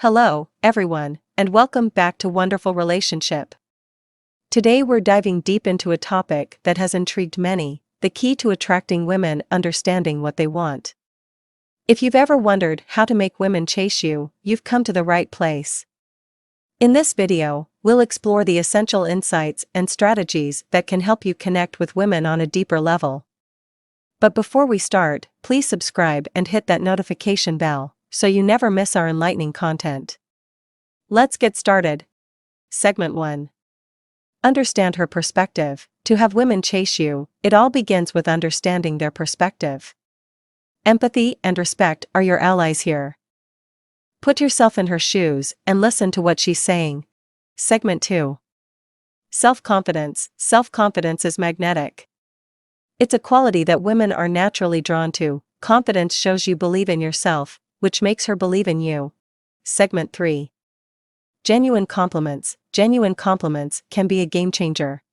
Hello, everyone, and welcome back to Wonderful Relationship. Today we're diving deep into a topic that has intrigued many: the key to attracting women, understanding what they want. If you've ever wondered how to make women chase you, you've come to the right place. In this video, we'll explore the essential insights and strategies that can help you connect with women on a deeper level. But before we start, please subscribe and hit that notification bell so you never miss our enlightening content. Let's get started. Segment 1. Understand her perspective. To have women chase you, it all begins with understanding their perspective. Empathy and respect are your allies here. Put yourself in her shoes and listen to what she's saying. Segment 2. Self-confidence. Self-confidence is magnetic. It's a quality that women are naturally drawn to. Confidence shows you believe in yourself, which makes her believe in you. Segment 3. Genuine compliments. Genuine compliments can be a game changer.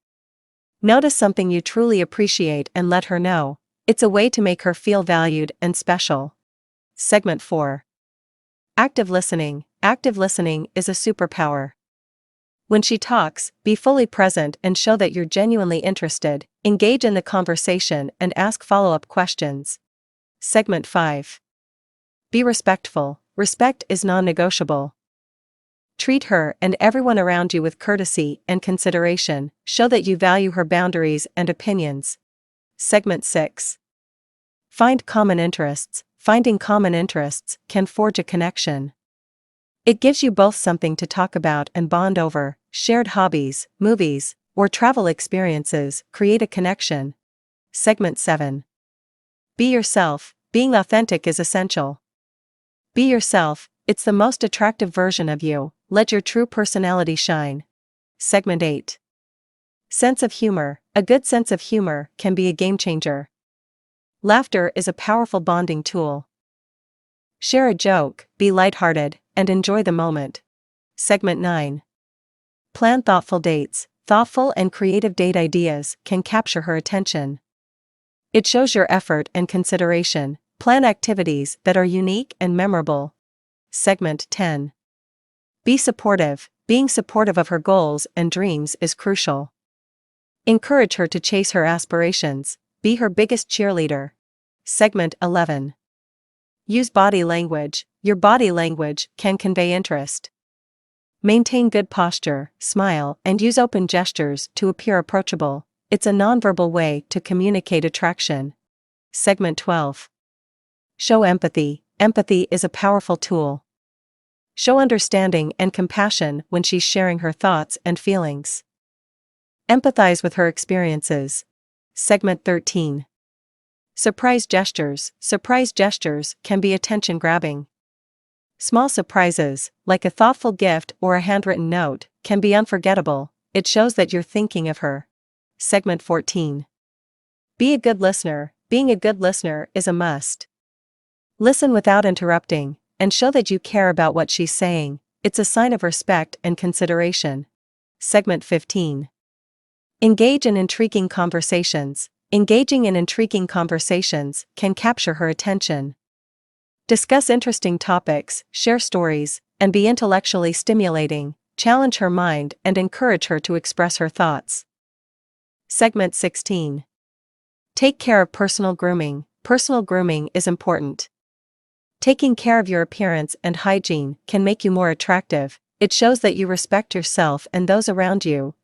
Notice something you truly appreciate and let her know. It's a way to make her feel valued and special. Segment 4. Active listening. Active listening is a superpower. When she talks, be fully present and show that you're genuinely interested. Engage in the conversation and ask follow-up questions. Segment 5. Be respectful. Respect is non-negotiable. Treat her and everyone around you with courtesy and consideration. Show that you value her boundaries and opinions. Segment 6. Find common interests. Finding common interests can forge a connection. It gives you both something to talk about and bond over. Shared hobbies, movies, or travel experiences create a connection. Segment 7. Be yourself. Being authentic is essential. Be yourself. It's the most attractive version of you. Let your true personality shine. Segment 8. Sense of humor. A good sense of humor can be a game changer. Laughter is a powerful bonding tool. Share a joke, be lighthearted, and enjoy the moment. Segment 9. Plan thoughtful dates. Thoughtful and creative date ideas can capture her attention. It shows your effort and consideration. Plan activities that are unique and memorable. Segment 10. Be supportive. Being supportive of her goals and dreams is crucial. Encourage her to chase her aspirations. Be her biggest cheerleader. Segment 11. Use body language. Your body language can convey interest. Maintain good posture, smile, and use open gestures to appear approachable. It's a nonverbal way to communicate attraction. Segment 12. Show empathy. Empathy is a powerful tool. Show understanding and compassion when she's sharing her thoughts and feelings. Empathize with her experiences. Segment 13. Surprise gestures. Surprise gestures can be attention-grabbing. Small surprises, like a thoughtful gift or a handwritten note, can be unforgettable. It shows that you're thinking of her. Segment 14. Be a good listener. Being a good listener is a must. Listen without interrupting, and show that you care about what she's saying. It's a sign of respect and consideration. Segment 15. Engage in intriguing conversations. Engaging in intriguing conversations can capture her attention. Discuss interesting topics, share stories, and be intellectually stimulating. Challenge her mind and encourage her to express her thoughts. Segment 16. Take care of personal grooming. Personal grooming is important. Taking care of your appearance and hygiene can make you more attractive. It shows that you respect yourself and those around you.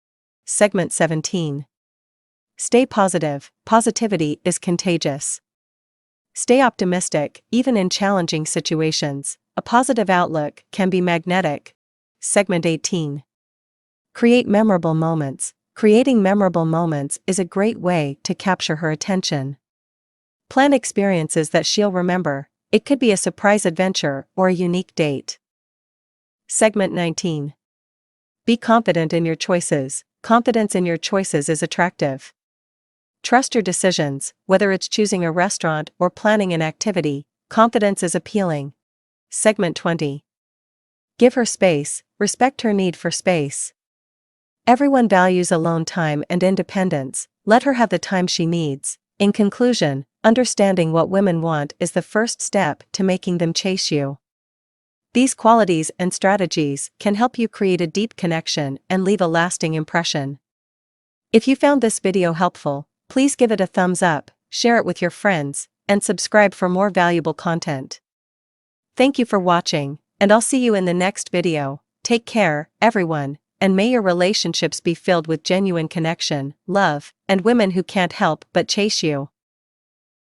Segment 17. Stay positive. Positivity is contagious. Stay optimistic, even in challenging situations. A positive outlook can be magnetic. Segment 18. Create memorable moments. Creating memorable moments is a great way to capture her attention. Plan experiences that she'll remember. It could be a surprise adventure or a unique date. Segment 19. Be confident in your choices. Confidence in your choices is attractive. Trust your decisions, whether it's choosing a restaurant or planning an activity. Confidence is appealing. Segment 20. Give her space. Respect her need for space. Everyone values alone time and independence. Let her have the time she needs. In conclusion, understanding what women want is the first step to making them chase you. These qualities and strategies can help you create a deep connection and leave a lasting impression. If you found this video helpful, please give it a thumbs up, share it with your friends, and subscribe for more valuable content. Thank you for watching, and I'll see you in the next video. Take care, everyone, and may your relationships be filled with genuine connection, love, and women who can't help but chase you.